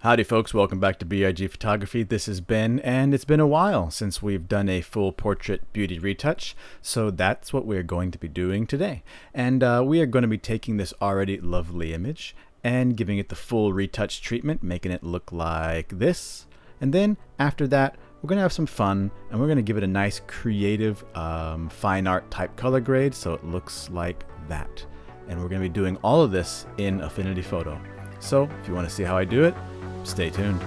Howdy folks, welcome back to BIG Photography. This is Ben, and it's been a while since we've done a full portrait beauty retouch, so that's what we're going to be doing today. And we are going to be taking this already lovely image and giving it the full retouch treatment, making it look like this. And then after that, we're going to have some fun, and we're going to give it a nice creative fine art type color grade so it looks like that. And we're going to be doing all of this in Affinity Photo. So if you want to see how I do it, stay tuned.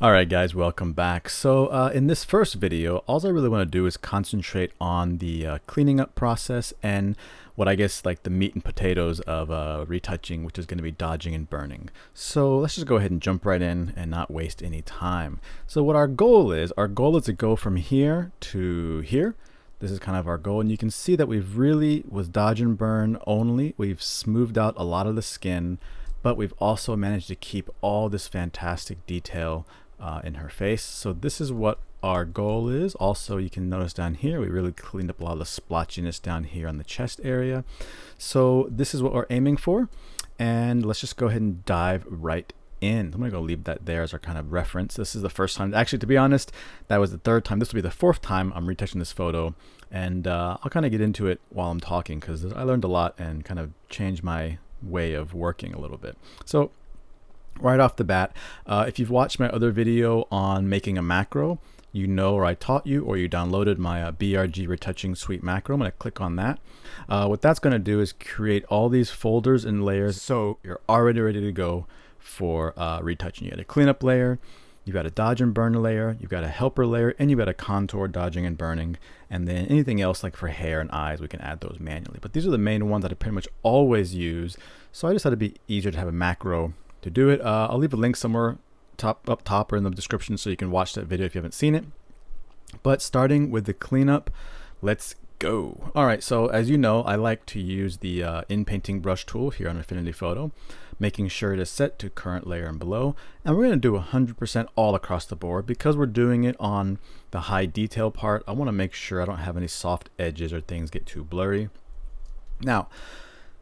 Alright guys, welcome back. So in this first video, all I really want to do is concentrate on the cleaning up process and what I guess like the meat and potatoes of retouching, which is going to be dodging and burning. So let's just go ahead and jump right in and not waste any time. So what our goal is to go from here to here. This is kind of our goal, and you can see that we've really, with dodge and burn only, we've smoothed out a lot of the skin, but we've also managed to keep all this fantastic detail in her face. So this is what our goal is. Also, you can notice down here, we really cleaned up a lot of the splotchiness down here on the chest area. So this is what we're aiming for, and let's just go ahead and dive right in. I'm gonna go leave that there as our kind of reference. This is the first time, actually, to be honest, that was the third time. This will be the fourth time I'm retouching this photo, and I'll kind of get into it while I'm talking because I learned a lot and kind of changed my way of working a little bit. So right off the bat, if you've watched my other video on making a macro, you know, or I taught you, or you downloaded my BRG retouching suite macro. I'm going to click on that. What that's going to do is create all these folders and layers, so you're already ready to go for retouching. You got a cleanup layer, you've got a dodge and burn layer, you've got a helper layer, and you've got a contour dodging and burning, and then anything else like for hair and eyes, we can add those manually. But these are the main ones that I pretty much always use, so I just thought it'd be easier to have a macro to do it. I'll leave a link somewhere up top or in the description so you can watch that video if you haven't seen it. But starting with the cleanup, let's go. All right, so as you know, I like to use the in-painting brush tool here on Affinity Photo, making sure it is set to current layer and below. And we're going to do 100% all across the board because we're doing it on the high detail part. I want to make sure I don't have any soft edges or things get too blurry. Now,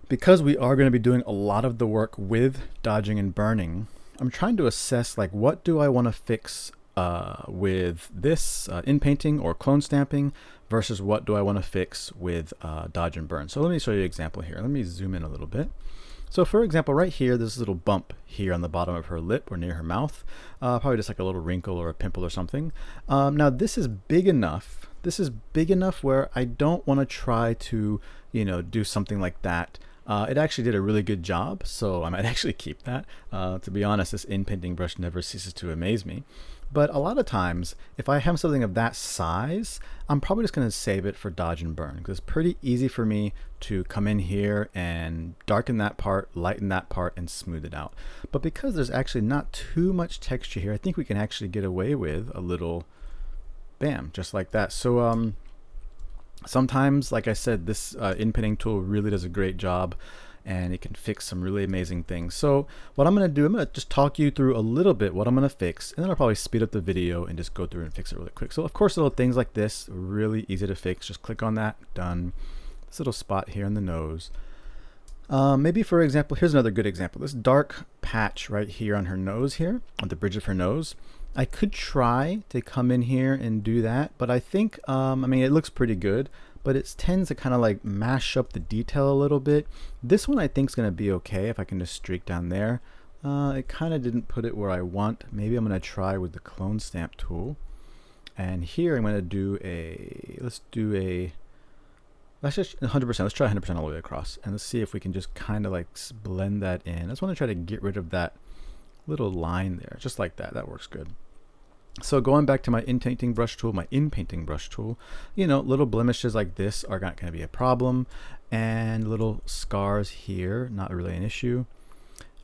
because we are going to be doing a lot of the work with dodging and burning, I'm trying to assess like what do I want to fix with this in painting or clone stamping versus what do I want to fix with dodge and burn. So let me show you an example here. Let me zoom in a little bit. So for example, right here, there's a little bump here on the bottom of her lip or near her mouth, probably just like a little wrinkle or a pimple or something. Now this is big enough. This is big enough where I don't want to try to, you know, do something like that. It actually did a really good job, so I might actually keep that. To be honest, this in-painting brush never ceases to amaze me. But a lot of times, if I have something of that size, I'm probably just going to save it for dodge and burn because it's pretty easy for me to come in here and darken that part, lighten that part, and smooth it out. But because there's actually not too much texture here, I think we can actually get away with a little bam, just like that. So sometimes, like I said, this in-painting tool really does a great job, and it can fix some really amazing things. So what I'm going to do, I'm going to just talk you through a little bit what I'm going to fix, and then I'll probably speed up the video and just go through and fix it really quick. So of course, little things like this, really easy to fix. Just click on that, done. This little spot here in the nose. Maybe for example, here's another good example. This dark patch right here on her nose here, on the bridge of her nose. I could try to come in here and do that, but I think, I mean, it looks pretty good, but it tends to kind of like mash up the detail a little bit. This one I think is going to be okay if I can just streak down there. It kind of didn't put it where I want. Maybe I'm going to try with the clone stamp tool. And here I'm going to do a, let's just 100%, let's try 100% all the way across. And let's see if we can just kind of like blend that in. I just want to try to get rid of that little line there, just like that. That works good. So going back to my in-painting brush tool, you know, little blemishes like this are not going to be a problem, and little scars here, not really an issue.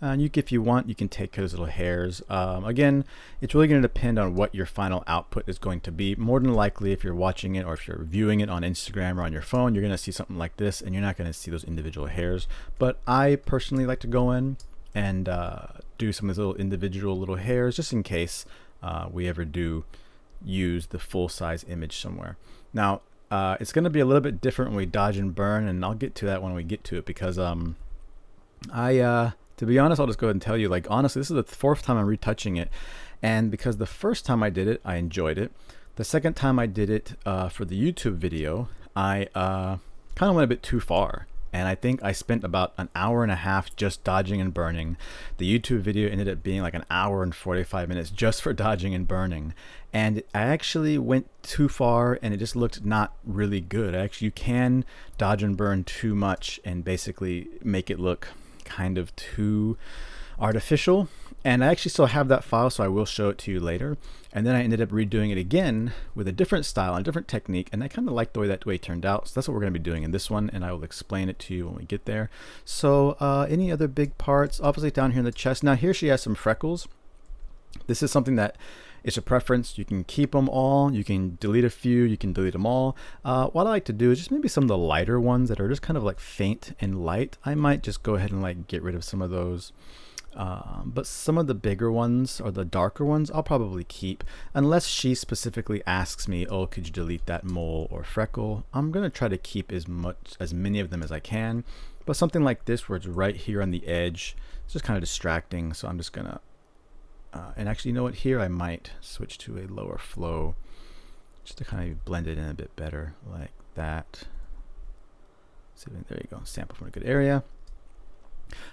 And if you want, you can take those little hairs. Again, it's really going to depend on what your final output is going to be. More than likely, if you're watching it or if you're viewing it on Instagram or on your phone, you're going to see something like this, and you're not going to see those individual hairs. But I personally like to go in and do some of those little individual little hairs just in case we ever do use the full size image somewhere. Now, it's going to be a little bit different when we dodge and burn, and I'll get to that when we get to it, because to be honest, I'll just go ahead and tell you, like, honestly, this is the fourth time I'm retouching it, and because the first time I did it, I enjoyed it. The second time I did it for the YouTube video, I kind of went a bit too far. And I think I spent about an hour and a half just dodging and burning. The YouTube video ended up being like an hour and 45 minutes just for dodging and burning. And I actually went too far, and it just looked not really good. Actually, you can dodge and burn too much and basically make it look kind of too artificial. And I actually still have that file, so I will show it to you later. And then I ended up redoing it again with a different style and a different technique, and I kind of like the way that way it turned out. So that's what we're going to be doing in this one, and I will explain it to you when we get there. So any other big parts? Obviously down here in the chest. Now here she has some freckles. This is something that it's a preference. You can keep them all, you can delete a few, you can delete them all. What I like to do is just maybe some of the lighter ones that are just kind of like faint and light. I might just go ahead and like get rid of some of those. But some of the bigger ones or the darker ones I'll probably keep, unless she specifically asks me, oh, could you delete that mole or freckle. I'm gonna try to keep as many of them as I can, but something like this where it's right here on the edge, it's just kind of distracting, so I'm just gonna and actually, you know what, here I might switch to a lower flow just to kind of blend it in a bit better, like that. So there you go, sample from a good area.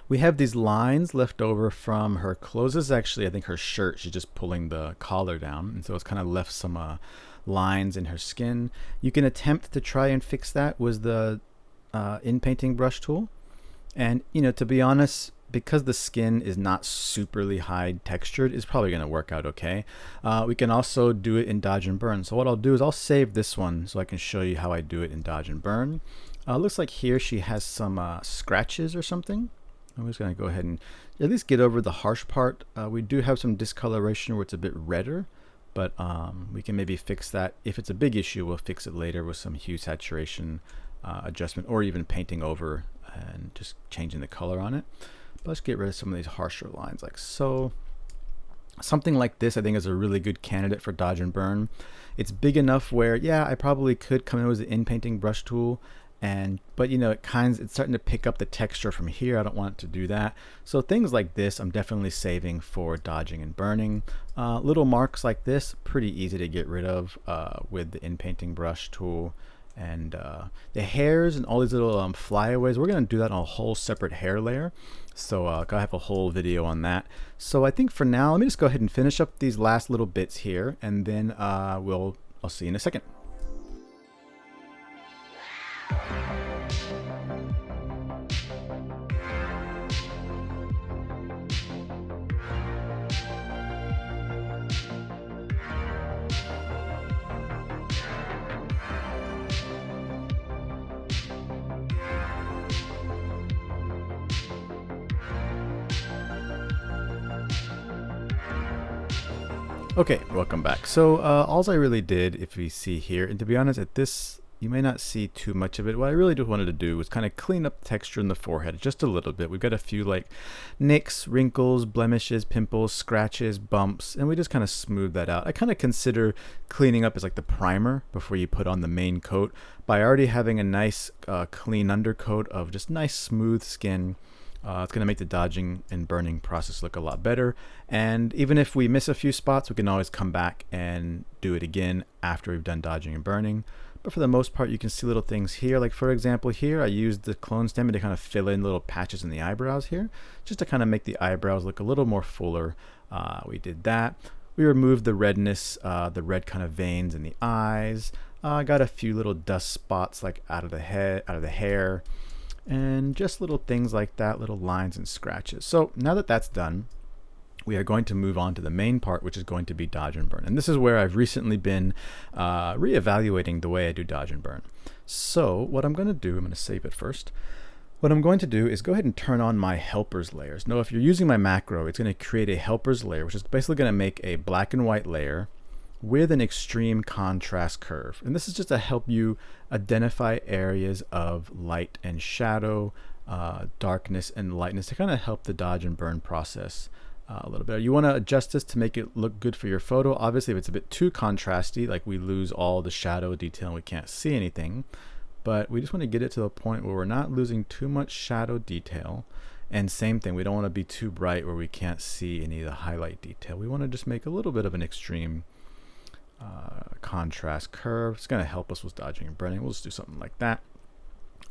We have these lines left over from her clothes. This is actually, I think, her shirt. She's just pulling the collar down, and so it's kind of left some lines in her skin. You can attempt to try and fix that with the in-painting brush tool. And, you know, to be honest, because the skin is not superly high textured, it's probably going to work out okay. We can also do it in dodge and burn. So what I'll do is I'll save this one so I can show you how I do it in dodge and burn. Looks like here she has some scratches or something. I'm just going to go ahead and at least get over the harsh part. We do have some discoloration where it's a bit redder, but we can maybe fix that. If it's a big issue, we'll fix it later with some hue saturation adjustment, or even painting over and just changing the color on it. But let's get rid of some of these harsher lines like so. Something like this I think is a really good candidate for dodge and burn. It's big enough where, yeah, I probably could come in with the in-painting brush tool, but you know, it's starting to pick up the texture from here. I don't want it to do that. So things like this I'm definitely saving for dodging and burning. Little marks like this, pretty easy to get rid of with the in-painting brush tool. And the hairs and all these little flyaways, we're going to do that on a whole separate hair layer. So I have a whole video on that. So I think for now, let me just go ahead and finish up these last little bits here, and then I'll see you in a second. Okay, welcome back. So all I really did, if we see here, and to be honest, at this you may not see too much of it. What I really just wanted to do was kind of clean up the texture in the forehead just a little bit. We've got a few like nicks, wrinkles, blemishes, pimples, scratches, bumps, and we just kind of smooth that out. I kind of consider cleaning up as like the primer before you put on the main coat, by already having a nice clean undercoat of just nice smooth skin. It's going to make the dodging and burning process look a lot better. And even if we miss a few spots, we can always come back and do it again after we've done dodging and burning. But for the most part, you can see little things here. Like for example, here I used the clone stem to kind of fill in little patches in the eyebrows here, just to kind of make the eyebrows look a little more fuller. We did that. We removed the redness, the red kind of veins in the eyes. Got a few little dust spots like out of the head, out of the hair. And just little things like that, little lines and scratches. So now that that's done, we are going to move on to the main part, which is going to be dodge and burn. And this is where I've recently been reevaluating the way I do dodge and burn. So what I'm going to do, I'm going to save it first. What I'm going to do is go ahead and turn on my helpers layers. Now, if you're using my macro, it's going to create a helpers layer, which is basically going to make a black and white layer with an extreme contrast curve. And this is just to help you identify areas of light and shadow, darkness and lightness, to kind of help the dodge and burn process a little bit. You want to adjust this to make it look good for your photo. Obviously, if it's a bit too contrasty, like we lose all the shadow detail and we can't see anything, but we just want to get it to the point where we're not losing too much shadow detail. And same thing, we don't want to be too bright where we can't see any of the highlight detail. We want to just make a little bit of an extreme contrast curve. It's going to help us with dodging and burning. We'll just do something like that.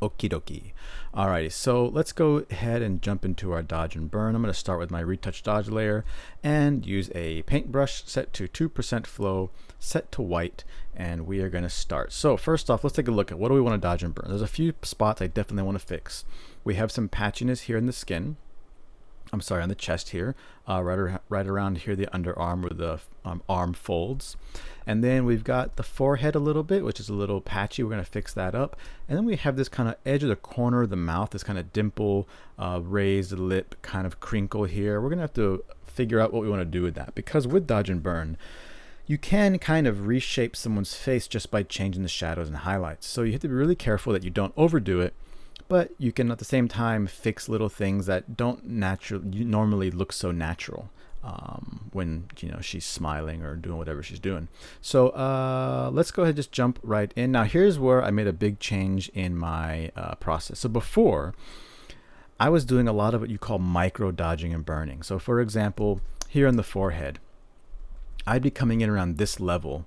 Okie dokie. Alrighty, so let's go ahead and jump into our dodge and burn. I'm going to start with my retouch dodge layer and use a paintbrush set to 2% flow, set to white, and we are going to start. So first off, let's take a look at what do we want to dodge and burn. There's a few spots I definitely want to fix. We have some patchiness here in the skin. I'm sorry, on the chest here, right around here, the underarm where the arm folds. And then we've got the forehead a little bit, which is a little patchy. We're going to fix that up. And then we have this kind of edge of the corner of the mouth, this kind of dimple, raised lip kind of crinkle here. We're going to have to figure out what we want to do with that, because with dodge and burn, you can kind of reshape someone's face just by changing the shadows and highlights. So you have to be really careful that you don't overdo it, but you can at the same time fix little things that don't normally look so natural when she's smiling or doing whatever she's doing. So let's go ahead and just jump right in. Now here's where I made a big change in my process. So before, I was doing a lot of what you call micro dodging and burning. So for example, here on the forehead, I'd be coming in around this level,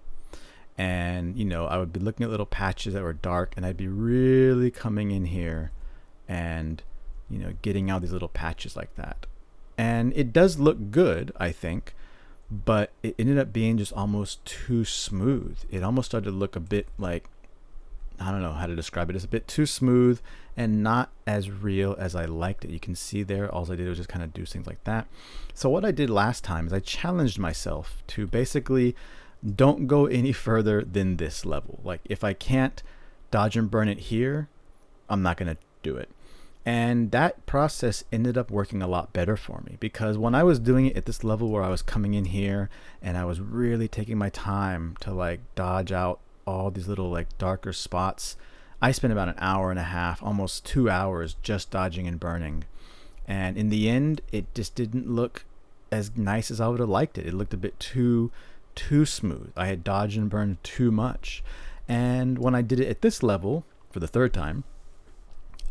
and I would be looking at little patches that were dark, and I'd be really coming in here and getting out these little patches like that. And it does look good, I think, but it ended up being just almost too smooth. It almost started to look a bit like, I don't know how to describe it. It's a bit too smooth and not as real as I liked it. You can see there, all I did was just kind of do things like that. So what I did last time is I challenged myself to basically don't go any further than this level. Like if I can't dodge and burn it here, I'm not going to do it. And that process ended up working a lot better for me, because when I was doing it at this level where I was coming in here and I was really taking my time to like dodge out all these little like darker spots, I spent about an hour and a half, almost 2 hours just dodging and burning. And in the end, it just didn't look as nice as I would have liked it. It looked a bit too smooth. I had dodged and burned too much. And when I did it at this level for the third time,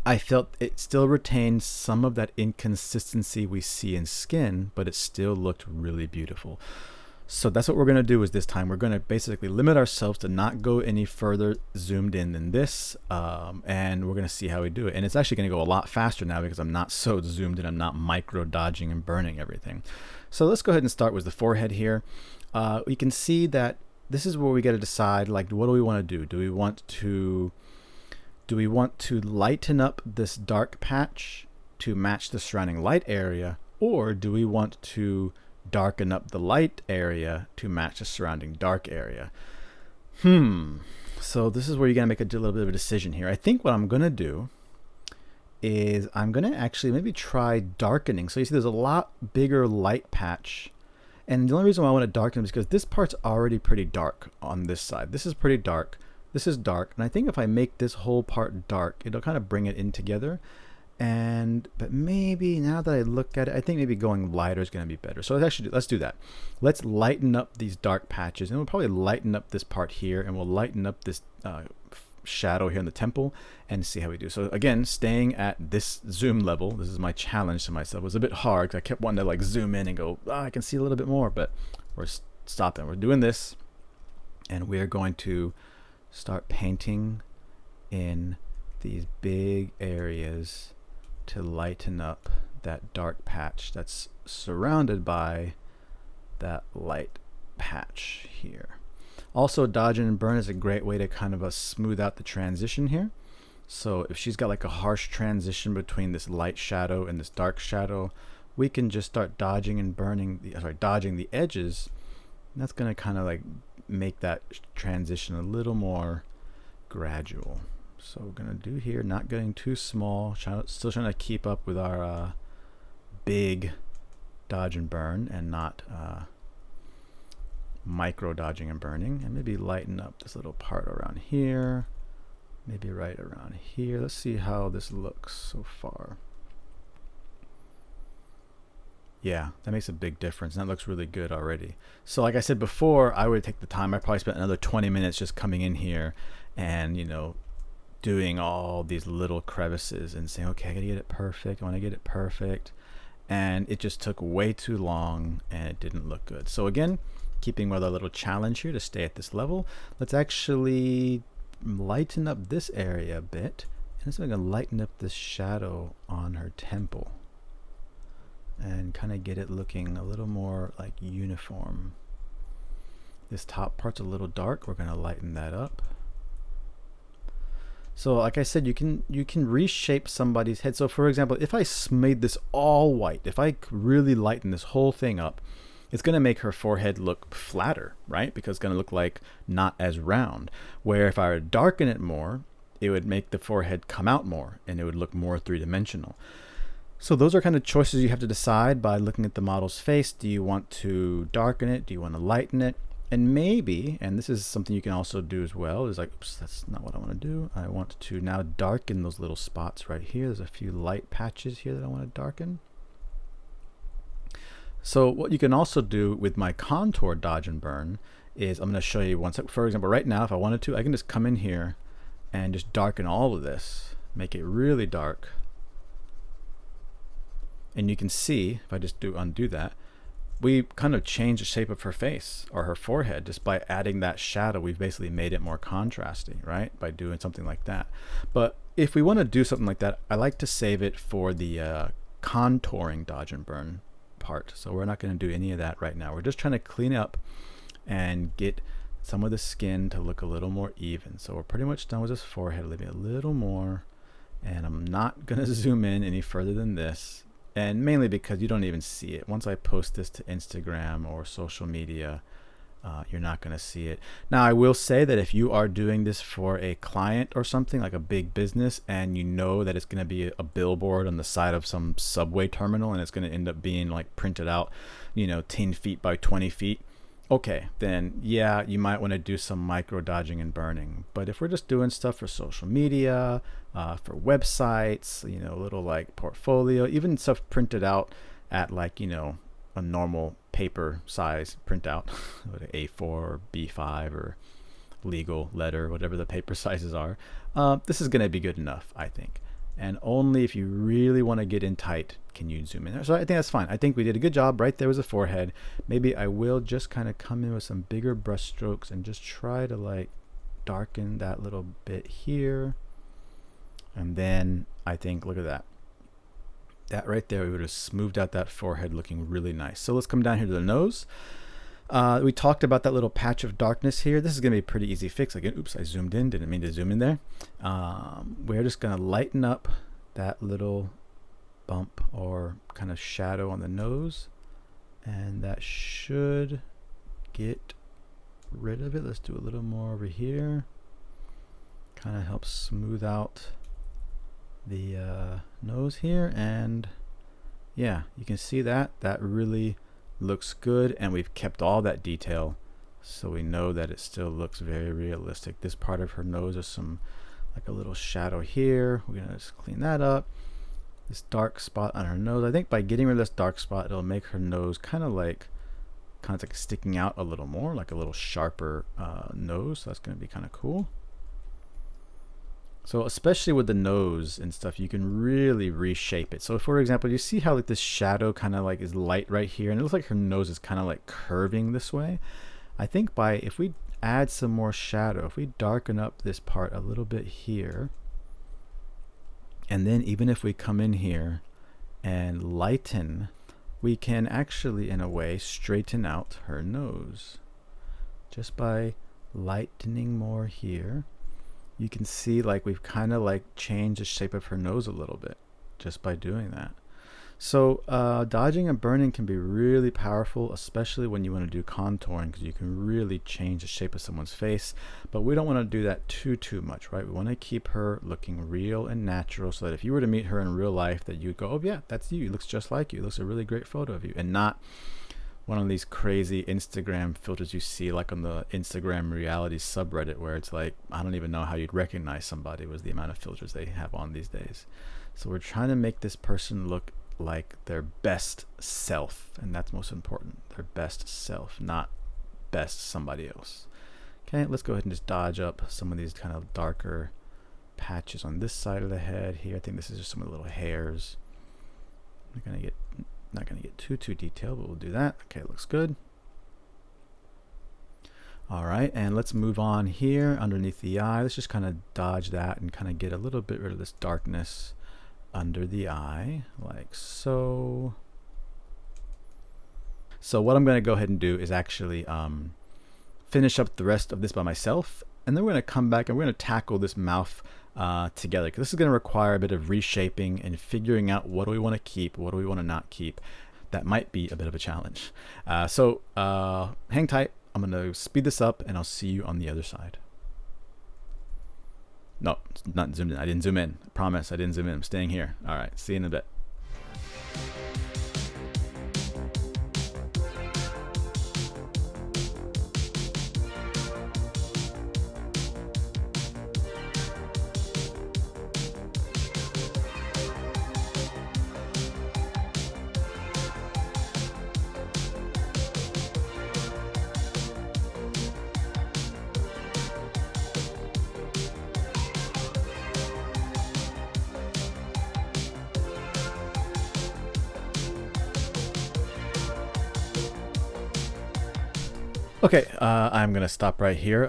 I felt it still retained some of that inconsistency we see in skin, but it still looked really beautiful. So that's what we're going to do is this time we're going to basically limit ourselves to not go any further zoomed in than this, and we're going to see how we do it. And it's actually going to go a lot faster now because I'm not so zoomed in. I'm not micro dodging and burning everything. So let's go ahead and start with the forehead here. We can see that this is where we got to decide, like, what do we want to do? Do we want to lighten up this dark patch to match the surrounding light area, or do we want to darken up the light area to match the surrounding dark area? So this is where you gotta make a little bit of a decision here. I think what I'm gonna do is I'm gonna actually maybe try darkening. So you see there's a lot bigger light patch, and the only reason why I want to darken is because this part's already pretty dark on this side. This is pretty dark. This is dark, and I think if I make this whole part dark, it'll kind of bring it in together. But maybe now that I look at it, I think maybe going lighter is going to be better. So let's do that. Let's lighten up these dark patches, and we'll probably lighten up this part here, and we'll lighten up this shadow here in the temple, and see how we do. So again, staying at this zoom level, this is my challenge to myself. It was a bit hard because I kept wanting to like zoom in and go, I can see a little bit more, but we're stopping. We're doing this, and we're going to start painting in these big areas to lighten up that dark patch that's surrounded by that light patch here. Also, dodge and burn is a great way to kind of smooth out the transition here. So if she's got like a harsh transition between this light shadow and this dark shadow, we can just start dodging and burning dodging the edges. And that's going to kind of like make that transition a little more gradual. So we're going to do here, not getting too small, still trying to keep up with our big dodge and burn, and not micro dodging and burning. And maybe lighten up this little part around here, maybe right around here. Let's see how this looks so far. Yeah, that makes a big difference. And that looks really good already. So like I said before, I would take the time. I probably spent another 20 minutes just coming in here and, you know, doing all these little crevices and saying, okay, I gotta get it perfect. I want to get it perfect. And it just took way too long and it didn't look good. So again, keeping with our little challenge here to stay at this level, let's actually lighten up this area a bit. And so I'm gonna lighten up this shadow on her temple and kind of get it looking a little more like uniform. This top part's a little dark. We're gonna lighten that up. So like I said, you can reshape somebody's head. So for example, if I made this all white, if I really lighten this whole thing up, it's going to make her forehead look flatter, right? Because it's going to look like not as round. Where if I were to darken it more, it would make the forehead come out more and it would look more three-dimensional. So those are kind of choices you have to decide by looking at the model's face. Do you want to darken it? Do you want to lighten it? And maybe, and this is something you can also do as well, is like, oops, that's not what I want to do. I want to now darken those little spots right here. There's a few light patches here that I want to darken. So what you can also do with my contour dodge and burn is, I'm going to show you one sec. For example, right now, if I wanted to, I can just come in here and just darken all of this, make it really dark. And you can see, if I just undo that, we kind of changed the shape of her face or her forehead just by adding that shadow. We've basically made it more contrasty, right? By doing something like that. But if we want to do something like that, I like to save it for the contouring dodge and burn part. So we're not going to do any of that right now. We're just trying to clean up and get some of the skin to look a little more even. So we're pretty much done with this forehead, leaving a little more. And I'm not going to zoom in any further than this. And mainly because you don't even see it. Once I post this to Instagram or social media, you're not going to see it. Now, I will say that if you are doing this for a client or something like a big business, and you know that it's going to be a billboard on the side of some subway terminal and it's going to end up being like printed out, you know, 10 feet by 20 feet, okay, then yeah, you might want to do some micro dodging and burning. But if we're just doing stuff for social media, for websites, you know, a little like portfolio, even stuff printed out at like, you know, a normal paper size printout, A4 or B5 or legal letter, whatever the paper sizes are, this is going to be good enough, I think. And only if you really want to get in tight can you zoom in there. So I think that's fine. I think we did a good job. Right there was a forehead. Maybe I will just kind of come in with some bigger brush strokes and just try to like darken that little bit here. And then I think, look at that. That right there, we would have smoothed out that forehead looking really nice. So let's come down here to the nose. We talked about that little patch of darkness here. This is going to be a pretty easy fix. Again, oops, I zoomed in. Didn't mean to zoom in there. We're just going to lighten up that little bump or kind of shadow on the nose. And that should get rid of it. Let's do a little more over here. Kind of helps smooth out the nose here. And yeah, you can see that. That really looks good, and we've kept all that detail so we know that it still looks very realistic. This part of her nose is some like a little shadow here. We're gonna just clean that up. This dark spot on her nose, I think by getting rid of this dark spot, it'll make her nose kind of like sticking out a little more, like a little sharper nose. So that's gonna be kind of cool. So especially with the nose and stuff, you can really reshape it. So for example, you see how like this shadow kind of like is light right here, and it looks like her nose is kind of like curving this way. I think if we add some more shadow, if we darken up this part a little bit here, and then even if we come in here and lighten, we can actually in a way straighten out her nose just by lightening more here. You can see like we've kind of like changed the shape of her nose a little bit just by doing that. So dodging and burning can be really powerful, especially when you want to do contouring, because you can really change the shape of someone's face. But we don't want to do that too much, right? We want to keep her looking real and natural, so that if you were to meet her in real life, that you'd go, oh yeah, that's you. It looks just like you. It looks a really great photo of you, and not one of these crazy Instagram filters you see like on the Instagram reality subreddit, where it's like, I don't even know how you'd recognize somebody, was the amount of filters they have on these days. So we're trying to make this person look like their best self, and that's most important. Their best self, not best somebody else. Okay, let's go ahead and just dodge up some of these kind of darker patches on this side of the head here. I think this is just some of the little hairs. Not gonna get too detailed, but we'll do that. Okay, looks good. All right, and let's move on here underneath the eye. Let's just kind of dodge that and kind of get a little bit rid of this darkness under the eye, like so. So what I'm going to go ahead and do is actually finish up the rest of this by myself, and then we're going to come back and we're going to tackle this mouth together, because this is going to require a bit of reshaping and figuring out what do we want to keep, what do we want to not keep. That might be a bit of a challenge. So hang tight. I'm going to speed this up and I'll see you on the other side. No, it's not zoomed in. I didn't zoom in. I promise I didn't zoom in. I'm staying here. All right, see you in a bit. Okay, I'm gonna stop right here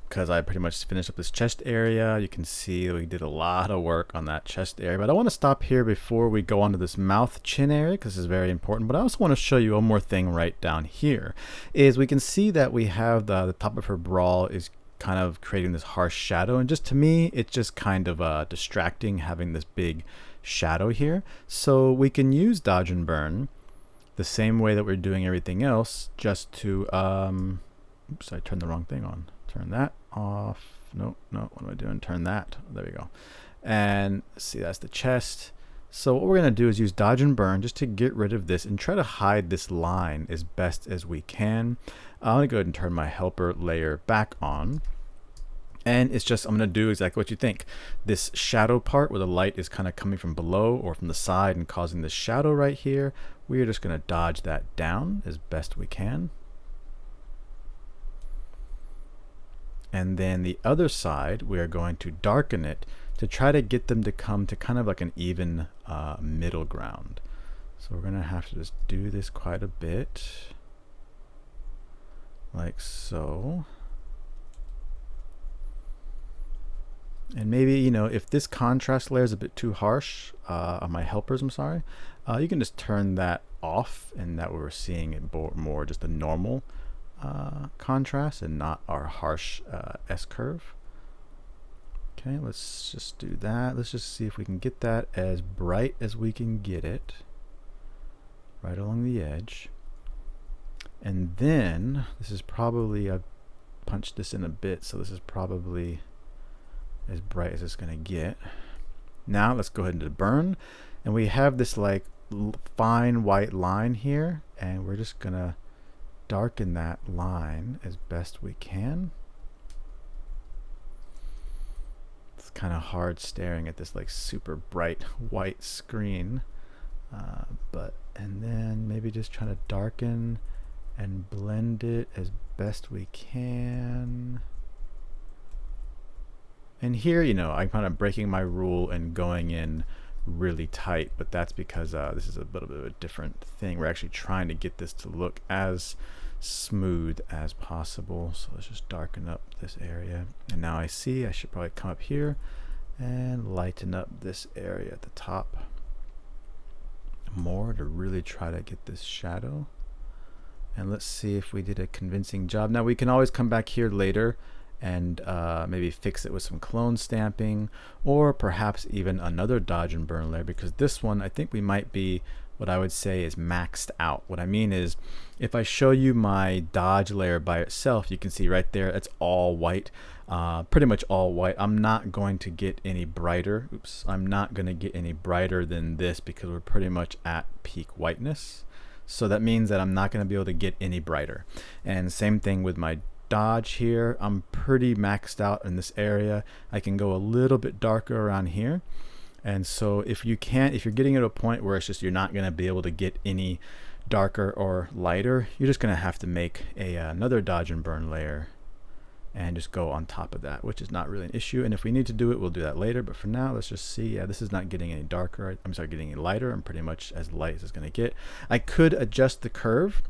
because I pretty much finished up this chest area. You can see we did a lot of work on that chest area, but I want to stop here before we go on to this mouth chin area, because this is very important. But I also want to show you one more thing right down here. Is we can see that we have the top of her bra is kind of creating this harsh shadow, and just to me it's just kind of distracting having this big shadow here. So we can use dodge and burn the same way that we're doing everything else, just to oops, I turned the wrong thing on. Turn that off. No, what am I doing? Turn that. There we go. And see, that's the chest. So what we're gonna do is use dodge and burn just to get rid of this and try to hide this line as best as we can. I'm gonna go ahead and turn my helper layer back on. And it's just, I'm going to do exactly what you think. This shadow part where the light is kind of coming from below or from the side and causing this shadow right here, we're just going to dodge that down as best we can. And then the other side, we are going to darken it to try to get them to come to kind of like an even middle ground. So we're going to have to just do this quite a bit, like so. And maybe, you know, if this contrast layer is a bit too harsh on my helpers, I'm sorry, you can just turn that off, and that way we're seeing it more just a normal contrast and not our harsh S-curve. Okay, let's just do that. Let's just see if we can get that as bright as we can get it, right along the edge. And then, this is probably, I punched this in a bit, so this is probably as bright as it's gonna get. Now let's go ahead and burn, and we have this like fine white line here, and we're just gonna darken that line as best we can. It's kind of hard staring at this like super bright white screen, and then maybe just trying to darken and blend it as best we can. And here, you know, I'm kind of breaking my rule and going in really tight, but that's because this is a little bit of a different thing. We're actually trying to get this to look as smooth as possible. So let's just darken up this area. And now I see I should probably come up here and lighten up this area at the top more to really try to get this shadow. And let's see if we did a convincing job. Now we can always come back here later and maybe fix it with some clone stamping, or perhaps even another dodge and burn layer, because this one I think we might be, what I would say is maxed out. What I mean is, if I show you my dodge layer by itself, you can see right there it's all white, pretty much all white. I'm not going to get any brighter. Oops, I'm not going to get any brighter than this because we're pretty much at peak whiteness. So that means that I'm not going to be able to get any brighter. And same thing with my dodge here. I'm pretty maxed out in this area. I can go a little bit darker around here, And so if you're getting to a point where it's just you're not going to be able to get any darker or lighter, you're just going to have to make another dodge and burn layer and just go on top of that, which is not really an issue. And if we need to do it, we'll do that later. But for now, let's just see. Yeah, this is not getting any darker. I'm sorry, getting any lighter. I'm pretty much as light as it's going to get. I could adjust the curve,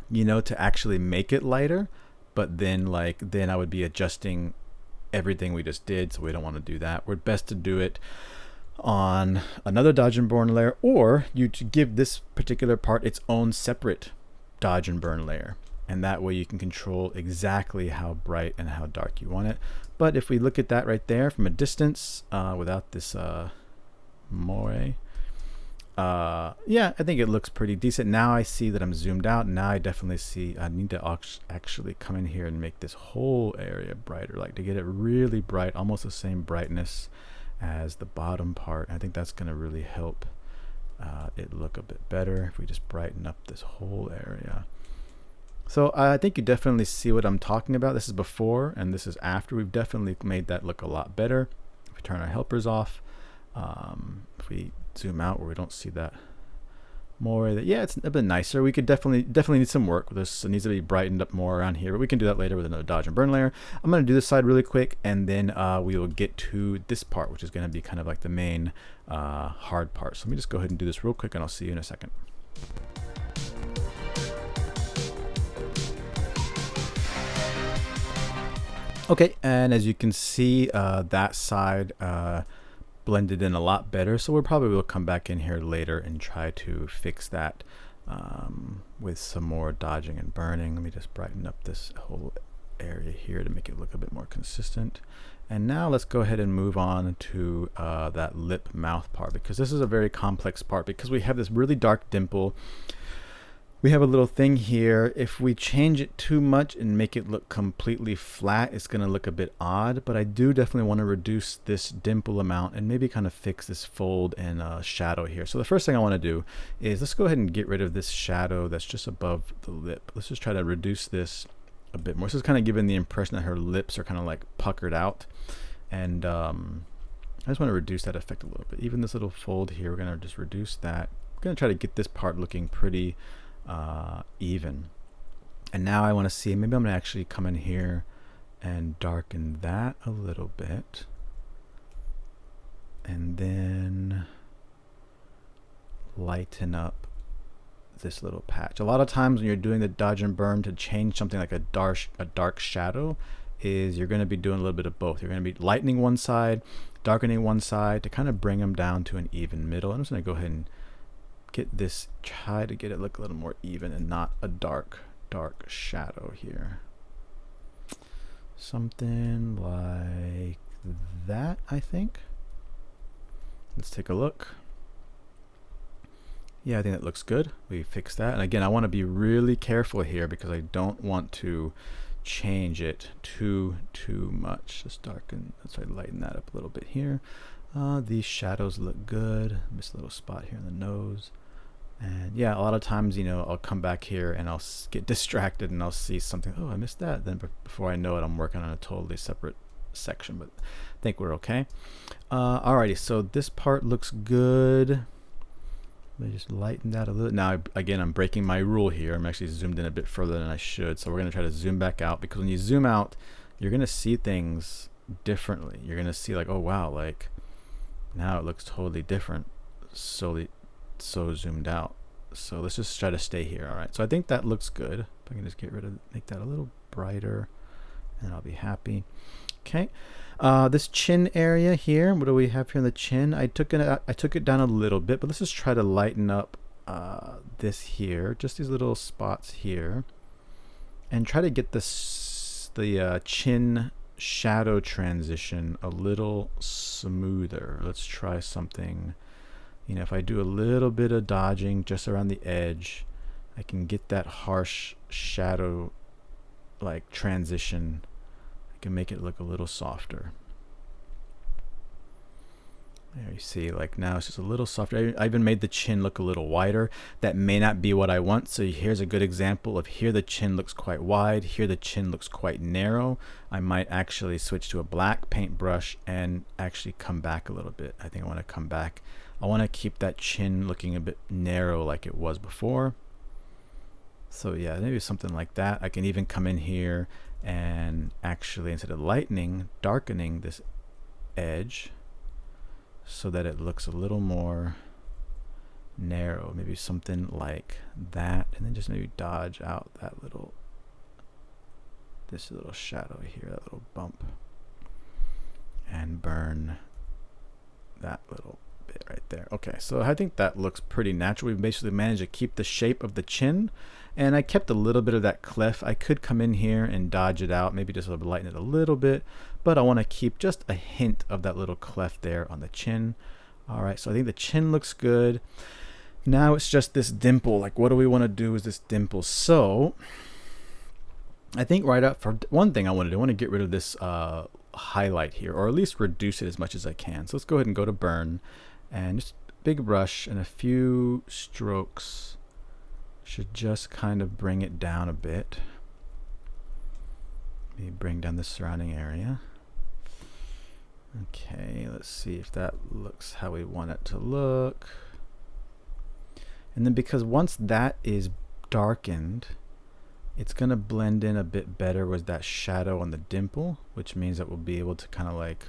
you know, to actually make it lighter, but then I would be adjusting everything we just did, so we don't want to do that. We're best to do it on another dodge and burn layer, or you to give this particular part its own separate dodge and burn layer, and that way you can control exactly how bright and how dark you want it. But if we look at that right there from a distance, without this moire, yeah, I think it looks pretty decent. Now I see that I'm zoomed out. Now I definitely see I need to actually come in here and make this whole area brighter, like to get it really bright, almost the same brightness as the bottom part. I think that's going to really help it look a bit better if we just brighten up this whole area. So I think you definitely see what I'm talking about. This is before and this is after. We've definitely made that look a lot better. If we turn our helpers off, if we zoom out where we don't see that more, yeah, it's a bit nicer. We could definitely need some work with this. It needs to be brightened up more around here, but we can do that later with another dodge and burn layer. I'm going to do this side really quick, and then we will get to this part, which is going to be kind of like the main hard part. So let me just go ahead and do this real quick, and I'll see you in a second. Okay, and as you can see, that side blended in a lot better, so we'll come back in here later and try to fix that with some more dodging and burning. Let me just brighten up this whole area here to make it look a bit more consistent. And now let's go ahead and move on to that lip mouth part, because this is a very complex part, because we have this really dark dimple. We have a little thing here. If we change it too much and make it look completely flat, it's going to look a bit odd, but I do definitely want to reduce this dimple amount and maybe kind of fix this fold and shadow here. So the first thing I want to do is let's go ahead and get rid of this shadow that's just above the lip. Let's just try to reduce this a bit more. This is kind of giving the impression that her lips are kind of like puckered out, and I just want to reduce that effect a little bit. Even this little fold here, we're going to just reduce that. We're going to try to get this part looking pretty even. And now I want to see, maybe I'm going to actually come in here and darken that a little bit, and then lighten up this little patch. A lot of times when you're doing the dodge and burn, to change something like a dark shadow, is you're going to be doing a little bit of both. You're going to be lightening one side, darkening one side, to kind of bring them down to an even middle. I'm just going to go ahead and get this, try to get it look a little more even and not a dark shadow here. Something like that, I think. Let's take a look. Yeah, I think that looks good. We fixed that. And again, I want to be really careful here because I don't want to change it too much. Just darken, let's try to lighten that up a little bit here. These shadows look good. This little spot here in the nose. And yeah, a lot of times, you know, I'll come back here and I'll get distracted and I'll see something. Oh, I missed that. Then before I know it, I'm working on a totally separate section, but I think we're okay. Alrighty, so this part looks good. Let me just lighten that a little. Now, again, I'm breaking my rule here. I'm actually zoomed in a bit further than I should. So we're going to try to zoom back out, because when you zoom out, you're going to see things differently. You're going to see like, oh, wow, like now it looks totally different. So zoomed out. So let's just try to stay here. All right. So I think that looks good. If I can just make that a little brighter, and I'll be happy. Okay. This chin area here, what do we have here in the chin? I took it down a little bit, but let's just try to lighten up this here, just these little spots here, and try to get the chin shadow transition a little smoother. Let's try something. You know, if I do a little bit of dodging just around the edge, I can get that harsh shadow like transition. I can make it look a little softer. There you see, like now it's just a little softer. I even made the chin look a little wider. That may not be what I want. So here's a good example of here the chin looks quite wide. Here the chin looks quite narrow. I might actually switch to a black paintbrush and actually come back a little bit. I think I want to come back. I want to keep that chin looking a bit narrow like it was before. So yeah, maybe something like that. I can even come in here and actually, instead of lightening, darkening this edge so that it looks a little more narrow, maybe something like that, and then just maybe dodge out that little, this little shadow here, that little bump, and burn that little bit right there. Okay, so I think that looks pretty natural. We've basically managed to keep the shape of the chin, and I kept a little bit of that cleft. I could come in here and dodge it out, maybe just lighten it a little bit, but I want to keep just a hint of that little cleft there on the chin. All right, so I think the chin looks good. Now it's just this dimple. Like, what do we want to do with this dimple? So I think right up for one thing I want to get rid of this highlight here, or at least reduce it as much as I can. So let's go ahead and go to burn, and just a big brush and a few strokes should just kind of bring it down a bit. Maybe bring down the surrounding area. Okay, let's see if that looks how we want it to look. And then because once that is darkened, it's going to blend in a bit better with that shadow on the dimple, which means that we'll be able to kind of like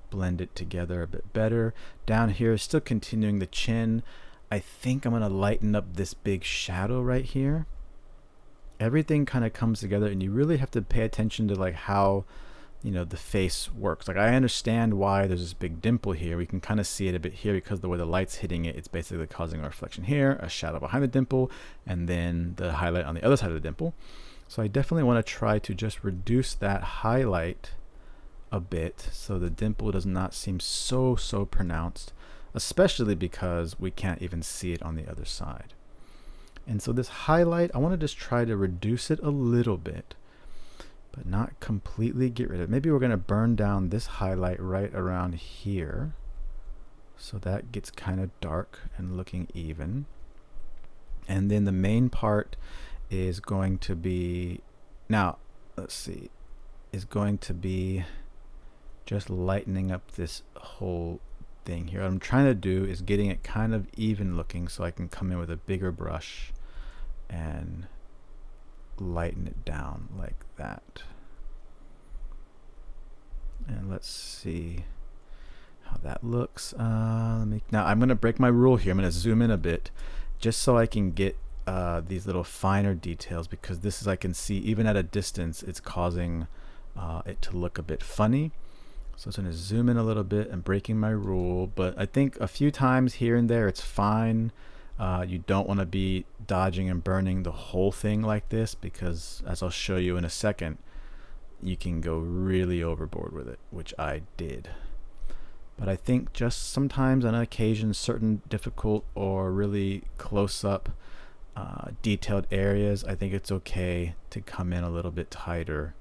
blend it together a bit better. Down here, still continuing the chin. I think I'm going to lighten up this big shadow right here. Everything kind of comes together, and you really have to pay attention to like how, you know, the face works. Like, I understand why there's this big dimple here. We can kind of see it a bit here because the way the light's hitting it, it's basically causing a reflection here, a shadow behind the dimple, and then the highlight on the other side of the dimple. So I definitely want to try to just reduce that highlight a bit so the dimple does not seem so pronounced, especially because we can't even see it on the other side. And so this highlight, I want to just try to reduce it a little bit, but not completely get rid of it. Maybe we're going to burn down this highlight right around here, so that gets kind of dark and looking even. And then the main part is going to be, now let's see, is going to be just lightening up this whole thing here. What I'm trying to do is getting it kind of even looking so I can come in with a bigger brush and lighten it down like that. And let's see how that looks. Now I'm going to break my rule here. I'm going to zoom in a bit just so I can get these little finer details, because this is, I can see even at a distance it's causing it to look a bit funny. So I'm going to zoom in a little bit and breaking my rule, but I think a few times here and there it's fine. You don't want to be dodging and burning the whole thing like this, because as I'll show you in a second, you can go really overboard with it, which I did. But I think just sometimes on occasion, certain difficult or really close-up detailed areas, I think it's okay to come in a little bit tighter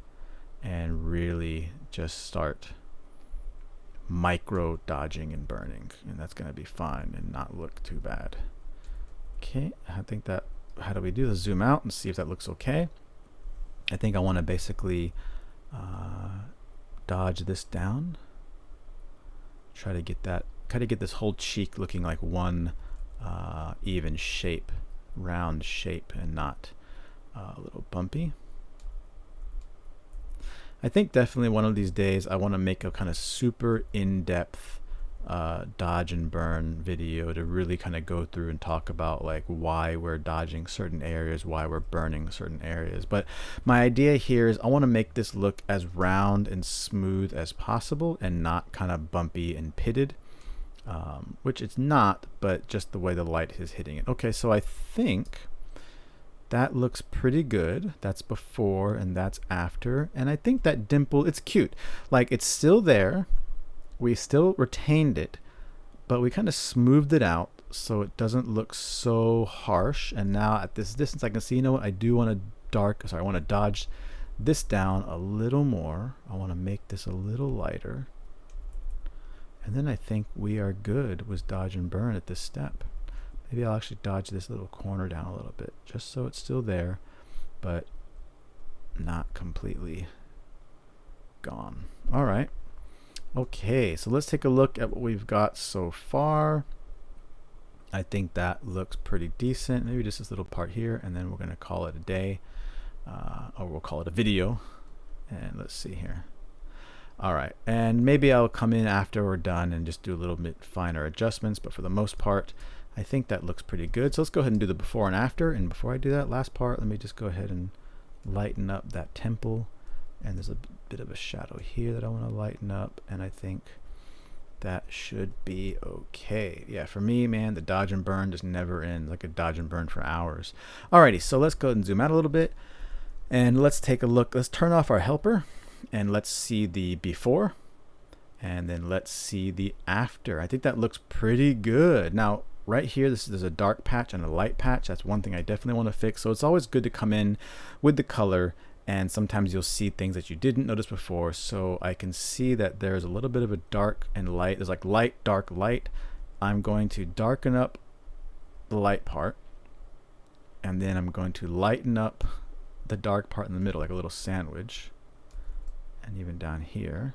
and really just start micro dodging and burning, and that's going to be fine and not look too bad. Okay, I think that, how do we do this? Zoom out and see if that looks okay. I think I want to basically dodge this down, try to get that, kind of get this whole cheek looking like one even shape, round shape, and not a little bumpy. I think definitely one of these days I want to make a kind of super in-depth dodge and burn video to really kind of go through and talk about like why we're dodging certain areas, why we're burning certain areas. But my idea here is I want to make this look as round and smooth as possible and not kind of bumpy and pitted, which it's not, but just the way the light is hitting it. Okay, so I think that looks pretty good. That's before and that's after. And I think that dimple, it's cute. Like, it's still there. We still retained it, but we kind of smoothed it out so it doesn't look so harsh. And now at this distance, I can see, you know what, I do want to I want to dodge this down a little more. I want to make this a little lighter. And then I think we are good with dodge and burn at this step. Maybe I'll actually dodge this little corner down a little bit, just so it's still there, but not completely gone. All right. Okay, so let's take a look at what we've got so far. I think that looks pretty decent. Maybe just this little part here, and then we're going to call it a day, or we'll call it a video. And let's see here. All right, and maybe I'll come in after we're done and just do a little bit finer adjustments, but for the most part, I think that looks pretty good. So let's go ahead and do the before and after. And before I do that last part, let me just go ahead and lighten up that temple. And there's a bit of a shadow here that I want to lighten up, and I think that should be okay. Yeah, for me, man, the dodge and burn just never ends. Like a dodge and burn for hours. Alrighty, so let's go ahead and zoom out a little bit, and let's take a look. Let's turn off our helper, and let's see the before, and then let's see the after. I think that looks pretty good. Now, right here, there's a dark patch and a light patch. That's one thing I definitely want to fix. So it's always good to come in with the color, and sometimes you'll see things that you didn't notice before. So I can see that there's a little bit of a dark and light. There's like light, dark, light. I'm going to darken up the light part, and then I'm going to lighten up the dark part in the middle, like a little sandwich, and even down here.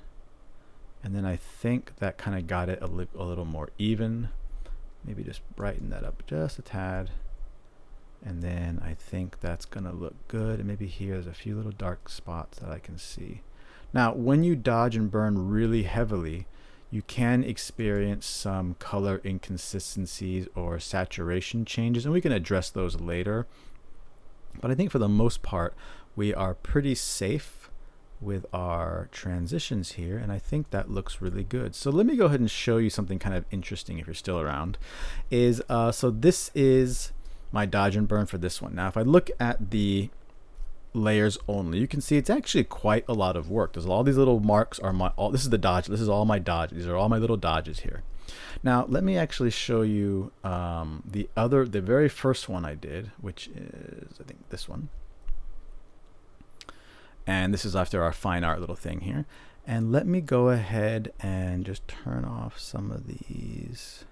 And then I think that kind of got it a little more even. Maybe just brighten that up just a tad. And then I think that's gonna look good. And maybe here there's a few little dark spots that I can see. Now, when you dodge and burn really heavily, you can experience some color inconsistencies or saturation changes, and we can address those later. But I think for the most part, we are pretty safe with our transitions here, and I think that looks really good. So let me go ahead and show you something kind of interesting if you're still around. So this is my dodge and burn for this one. Now, if I look at the layers only, you can see it's actually quite a lot of work. There's all these little marks are this is the dodge. This is all my dodge. These are all my little dodges here. Now, let me actually show you the very first one I did, which is, I think, this one. And this is after our fine art little thing here. And let me go ahead and just turn off some of these.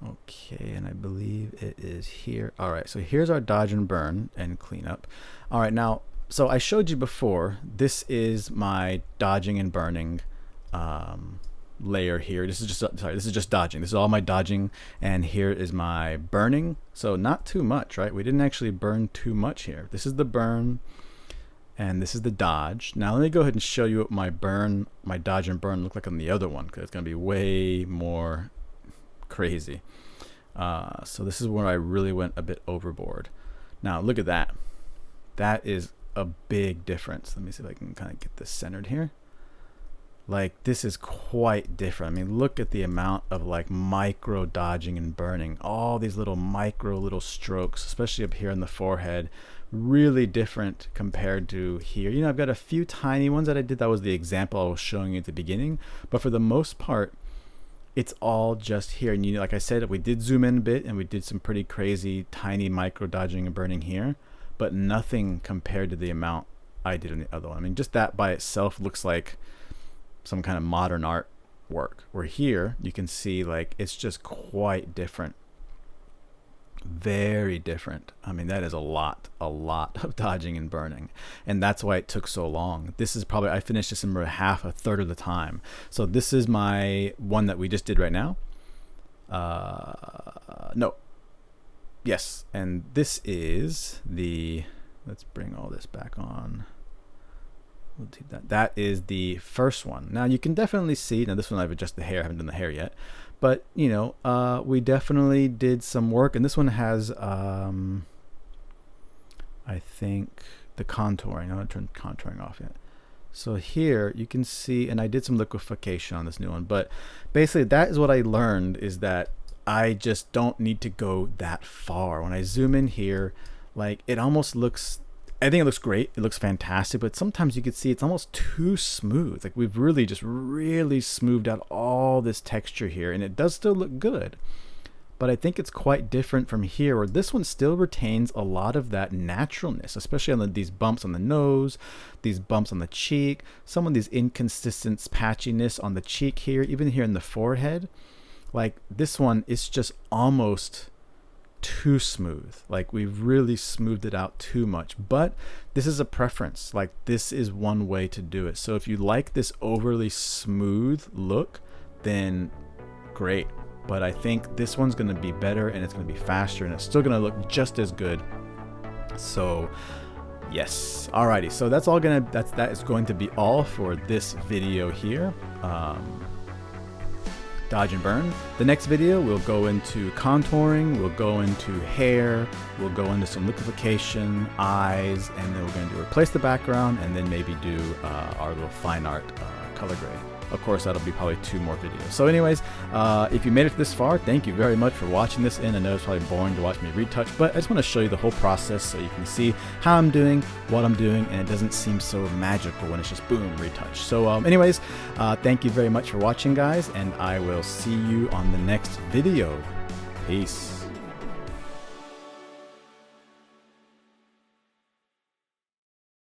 Okay, and I believe it is here. All right, so here's our dodge and burn and cleanup. All right, now, so I showed you before, this is my dodging and burning layer here. This is just dodging. This is all my dodging, and here is my burning. So not too much, right? We didn't actually burn too much here. This is the burn, and this is the dodge. Now let me go ahead and show you what my dodge and burn look like on the other one, because it's gonna be way more crazy. So this is where I really went a bit overboard. Now look at that. That is a big difference. Let me see if I can kind of get this centered here. Like, this is quite different. I mean, look at the amount of like micro dodging and burning. All these little little strokes, especially up here in the forehead. Really different compared to here. You know, I've got a few tiny ones that I did. That was the example I was showing you at the beginning. But for the most part, it's all just here. And you know, like I said, we did zoom in a bit and we did some pretty crazy tiny micro dodging and burning here, but nothing compared to the amount I did on the other one. I mean, just that by itself looks like some kind of modern art work. Where here you can see like it's just quite different. Very different. I mean, that is a lot of dodging and burning, and that's why it took so long. This is probably, I finished this in a third of the time. So this is my one that we just did right now. And this is let's bring all this back on. We'll do that. That is the first one. Now you can definitely see, now this one I've adjusted the hair, I haven't done the hair yet, but you know, we definitely did some work, and this one has I think the contouring. I haven't turned contouring off yet. So here you can see, and I did some liquefaction on this new one, but basically that is what I learned, is that I just don't need to go that far. When I zoom in here, like it almost looks, I think it looks great. It looks fantastic, but sometimes you can see it's almost too smooth. Like we've really smoothed out all this texture here, and it does still look good, but I think it's quite different from here, where this one still retains a lot of that naturalness, especially on these bumps on the nose, these bumps on the cheek, some of these inconsistent patchiness on the cheek here, even here in the forehead. Like this one is just almost too smooth. Like we've really smoothed it out too much, but this is a preference. Like this is one way to do it. So if you like this overly smooth look, then great. But I think this one's going to be better, and it's going to be faster, and it's still going to look just as good. So yes, alrighty. So that's all that is going to be all for this video here. Dodge and burn. The next video we'll go into contouring, we'll go into hair, we'll go into some liquefaction, eyes, and then we're going to replace the background, and then maybe do our little fine art color grade. Of course, that'll be probably 2 more videos. So anyways, if you made it this far, thank you very much for watching this. And I know it's probably boring to watch me retouch, but I just want to show you the whole process so you can see how I'm doing, what I'm doing, and it doesn't seem so magical when it's just boom, retouch. So anyways, thank you very much for watching, guys, and I will see you on the next video. Peace.